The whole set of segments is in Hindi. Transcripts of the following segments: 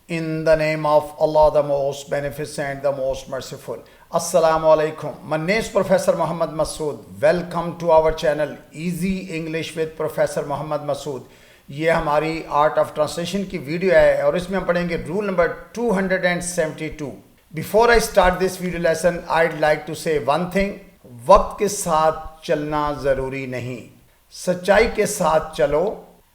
In the name of Allah, the most beneficent, the most merciful. Assalamu alaikum. My name is Professor Muhammad Masood. Welcome to our channel Easy English with Professor Muhammad Masood. ये हमारी आर्ट ऑफ ट्रांसलेशन की वीडियो है और इसमें हम पढ़ेंगे rule number 272. Before I start this video lesson I'd like to say one thing. वक्त के साथ चलना ज़रूरी नहीं, सच्चाई के साथ चलो,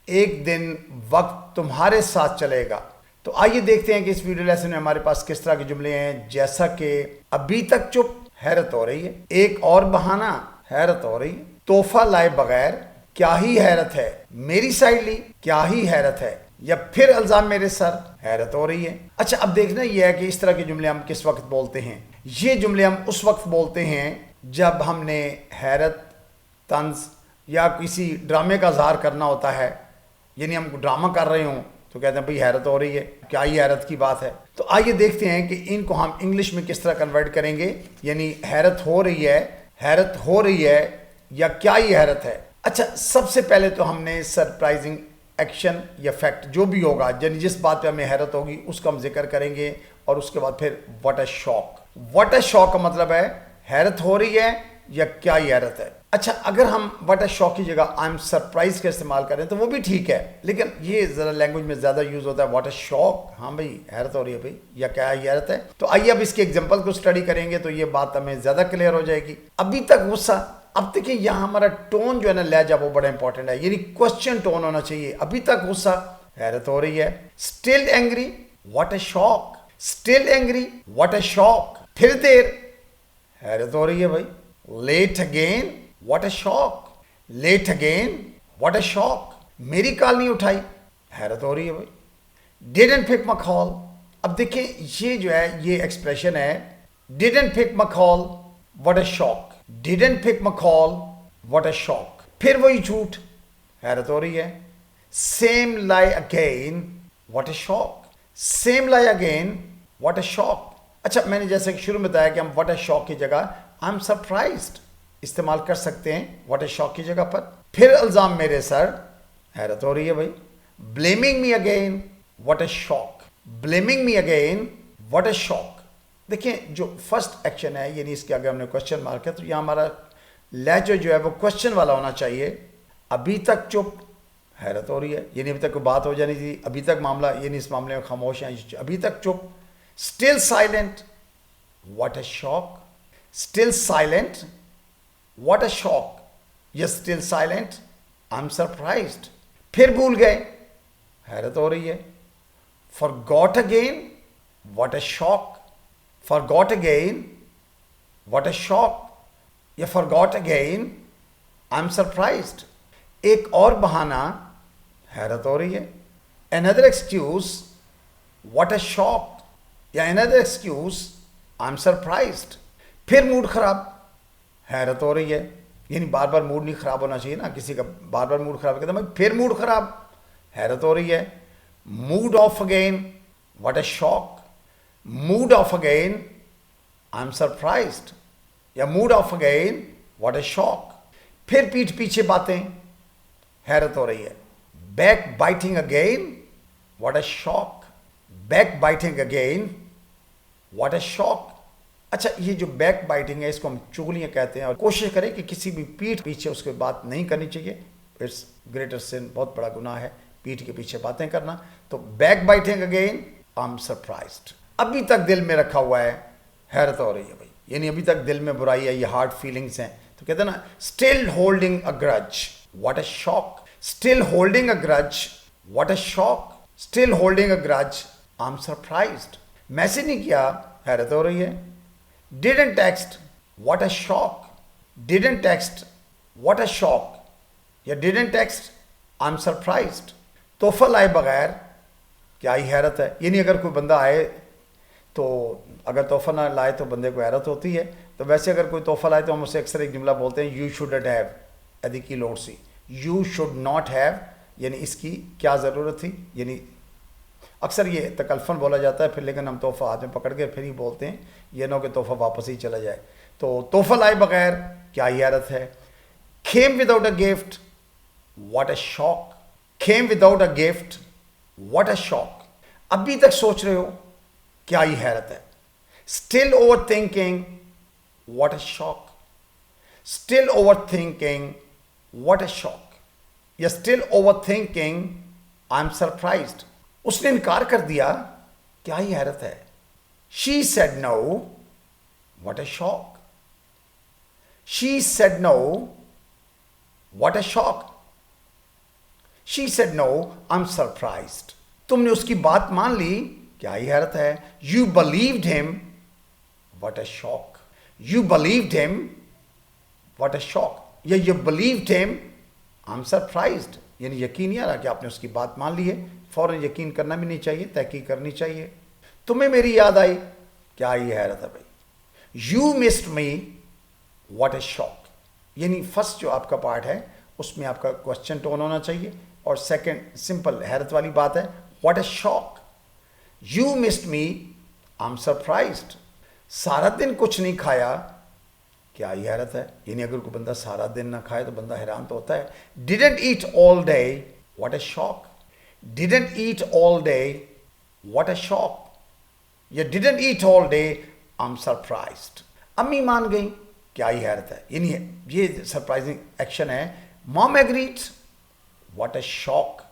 एक दिन वक्त तुम्हारे साथ चलेगा. तो आइए देखते हैं कि इस वीडियो लेसन में हमारे पास किस तरह के जुमले हैं. जैसा कि अभी तक चुप, हैरत हो रही है. एक और बहाना, हैरत हो रही है. तोहफा लाए बगैर, क्या ही हैरत है. मेरी साइड ली, क्या ही हैरत है. या फिर अल्जाम मेरे सर, हैरत हो रही है. अच्छा, अब देखना यह है कि इस तरह के जुमले हम किस वक्त बोलते हैं. ये जुमले हम उस वक्त बोलते हैं जब हमने हैरत, तंज या किसी ड्रामे का इज़हार करना होता है. यानी हम ड्रामा कर रहे हों तो कहते हैं भाई हैरत हो रही है, क्या ही हैरत की बात है. तो आइए देखते हैं कि इनको हम इंग्लिश में किस तरह कन्वर्ट करेंगे. यानी हैरत हो रही है, हैरत हो रही है या क्या ही हैरत है. अच्छा, सबसे पहले तो हमने सरप्राइजिंग एक्शन या फैक्ट जो भी होगा, यानी जिस बात पे हमें हैरत होगी उसका हम जिक्र करेंगे. और उसके बाद फिर what a shock. What a shock का मतलब है हैरत हो रही है या क्या ही हैरत है. अच्छा, अगर हम व्हाट अ शॉक की जगह आई एम सरप्राइज का इस्तेमाल करें तो वो भी ठीक है, लेकिन ये ज़रा लैंग्वेज में ज़्यादा यूज़ होता है व्हाट अ शॉक. हाँ भाई, हैरत हो रही है भाई या क्या हैरत है. तो आइए अब इसके एग्जांपल को स्टडी करेंगे तो ये बात हमें ज़्यादा क्लियर हो जाएगी. अभी तक गुस्सा. अब देखिए यहाँ हमारा टोन जो है ना, लहजा, वो बड़ा इंपॉर्टेंट है. यानी क्वेश्चन टोन होना चाहिए. अभी तक गुस्सा, हैरत हो रही है. Still angry, what a shock. Still angry, what a shock. फिर देर, हैरत हो रही है भाई. Late again, what a shock. Late again, what a shock. मेरी कॉल नहीं उठाई, हैरत हो रही है भाई. Didn't pick my call. अब देखिए ये जो है ये एक्सप्रेशन है, didn't pick my call, what a shock. Didn't pick my call, what a shock. फिर वही झूठ, हैरत हो रही है. Same lie again, what a shock. Same lie again, what a shock. अच्छा, मैंने जैसे कि शुरू में बताया कि हम व्हाट अ शॉक की जगह आई एम सरप्राइज्ड इस्तेमाल कर सकते हैं व्हाट अ शॉक की जगह पर. फिर इल्जाम मेरे सर, हैरत हो रही है भाई. Blaming me again, what a shock. Blaming me again, what a shock. देखिए जो फर्स्ट एक्शन है, यानी इसके आगे हमने क्वेश्चन मार्क है, तो यहाँ हमारा लहजा जो है वो क्वेश्चन वाला होना चाहिए. अभी तक चुप, हैरत हो रही है, यानी अभी तक कोई बात हो जानी थी. अभी तक मामला, यानी इस मामले में खामोश हैं, अभी तक चुप. Still silent, what a shock. Still silent, what a shock. यह still silent, I am surprised. फिर भूल गए, हैरत हो रही है. Forgot again, what a shock. Forgot again, what a shock. या forgot again, I am surprised. एक और बहाना, हैरत हो रही है. Another excuse, what a shock. या another excuse, I am surprised. फिर मूड खराब, हैरत हो रही है. यानी बार बार मूड नहीं खराब होना चाहिए ना किसी का. बार बार मूड खराब कहता है फिर मूड खराब, हैरत हो रही है. Mood off again, what a shock. Mood off again, I am surprised. या mood off again, what a shock. फिर पीठ पीछे बातें, हैरत हो रही है. Backbiting again, what a shock. Backbiting again, what a shock. अच्छा, ये जो बैक बाइटिंग है इसको हम चुगलियाँ कहते हैं. और कोशिश करें कि किसी भी पीठ पीछे उसके बात नहीं करनी चाहिए. इट्स ग्रेटर सिन, बहुत बड़ा गुनाह है पीठ के पीछे बातें करना. तो back biting again, I am surprised. अभी तक दिल में रखा हुआ है, हैरत हो रही है भाई. यानी अभी तक दिल में बुराई है, ये हार्ड फीलिंग्स हैं. तो कहते हैं ना, still holding a grudge, what a shock. Still holding a grudge, what a shock. Still holding a grudge, I am surprised. Message नहीं किया, हैरत हो रही है. Didn't text, what a shock. Didn't text, what a shock. या didn't text, I'm surprised. तोहफा लाए बगैर, क्या ही हैरत है. यानी अगर कोई बंदा आए तो अगर तोहफा ना लाए तो बंदे को हैरत होती है. तो वैसे अगर कोई तोहफा लाए तो हम उससे अक्सर एक जुमला बोलते हैं, यू शुडंट हैव. यदि की लोड सी, यू शुड नॉट हैव, यानी इसकी क्या ज़रूरत थी. यानी अक्सर ये तकल्फन बोला जाता है फिर, लेकिन हम तोहफा हाथ में पकड़ के फिर ही बोलते हैं, ये ना कि तोहफा वापस ही चला जाए. तो तोहफा लाए बगैर, क्या ही हैरत है. Came without a gift, what a shock. Came without a gift, what a shock. अभी तक सोच रहे हो, क्या ही हैरत है। Still overthinking, what a shock. Still overthinking, what a shock. या still overthinking, I am surprised. उसने इनकार कर दिया, क्या ही हैरत है। She said no, what a shock. She said no, what a shock. She said no, I am surprised. तुमने उसकी बात मान ली, क्या ही हैरत है। You believed him, what a shock. You believed him, what a shock. या you believed him, I am surprised. यानी यकीन नहीं आ रहा कि आपने उसकी बात मान ली है। फौरन यकीन करना भी नहीं चाहिए, तहकीक करनी चाहिए। तुम्हें मेरी याद आई, क्या ही हैरत है भाई। You missed me, what a shock. यानी फर्स्ट जो आपका पार्ट है उसमें आपका क्वेश्चन टोन होना चाहिए, और सेकंड सिंपल हैरत वाली बात है, what a shock. You missed me, I am surprised. सारा दिन कुछ नहीं खाया, क्या ही हैरत है। यानी अगर कोई बंदा सारा दिन ना खाए तो बंदा हैरान तो होता है। Didn't eat all day, what a shock. Didn't eat all day, what a shock. या didn't eat all day, I am surprised. अम्मी मान गई, क्या ही हैरत है। यानी ये सरप्राइजिंग एक्शन है। Mom agreed, what a shock.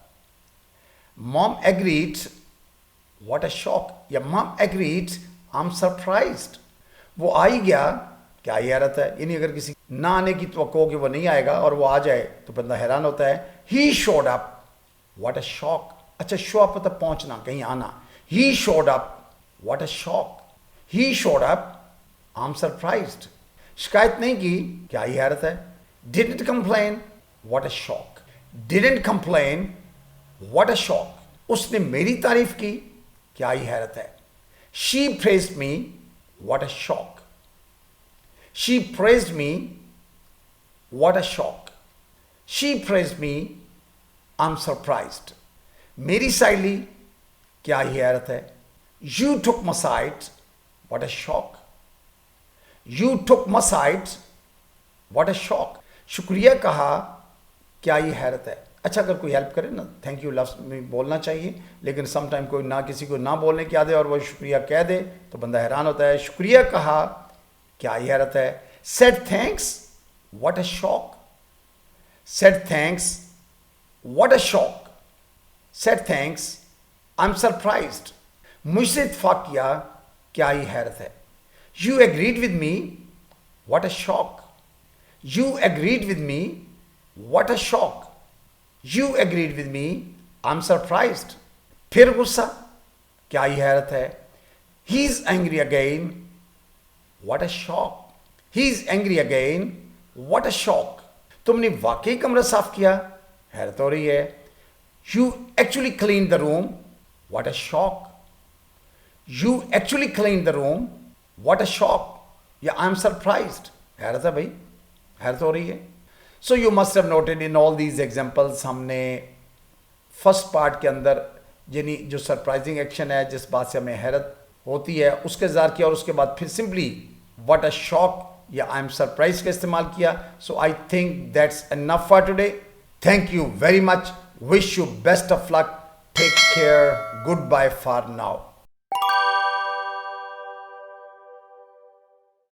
Mom agreed, what a shock. या mom agreed, I am surprised. वो आ ही गया, क्या ही हैरत है। यानी अगर किसी ना आने की तवक्को कि वो नहीं आएगा और वो आ जाए तो बंदा हैरान होता है। He showed up, what a shock. अच्छा, शो अप मतलब पहुंचना, कहीं आना। He showed up, what a shock. He showed up, I am surprised. शिकायत नहीं की, क्या ही हैरत है। Didn't complain, what a shock. Didn't complain, what a shock. उसने मेरी तारीफ की, क्या ही हैरत है। She praised me, what a shock. She praised me, what a shock. She praised me, I'm surprised. मेरी साइड ली, क्या ही हैरत है। You took my side, what a shock. You took my side, what a shock. शुक्रिया कहा, क्या ही हैरत है। अच्छा, अगर कोई हेल्प करे ना, थैंक यू लफ्ज़ में बोलना चाहिए, लेकिन समटाइम कोई ना किसी को ना बोलने की आदत है और वो शुक्रिया कह दे तो बंदा हैरान होता है। शुक्रिया कहा, क्या ही हैरत है। Said thanks, what a shock. Said thanks, what a shock. Said thanks, I'm surprised. मुझसे इत्फाक किया, क्या ही हैरत है। You agreed with me, what a shock. You agreed with me, what a shock. You agreed with me, I'm surprised. फिर गुस्सा, क्या ही हैरत है। He's angry again, what a shock. He is angry again, what a shock. तुमने वाकई कमरा साफ किया, हैरत हो रही है। You actually cleaned the room, what a shock. You actually cleaned the room, what a shock. या I'm surprised, हैरत है भाई, हैरत हो रही है। So you must have noted in all these examples, हमने फर्स्ट पार्ट के अंदर यानी जो सरप्राइजिंग एक्शन है, जिस बात से हमें हैरत होती है, उसके इज़हार किया और उसके बाद फिर सिंपली व्हाट अ शॉक या आई एम सरप्राइज का इस्तेमाल किया। So I think that's enough for today. Thank you very much, wish you best of luck, take care, goodbye for now.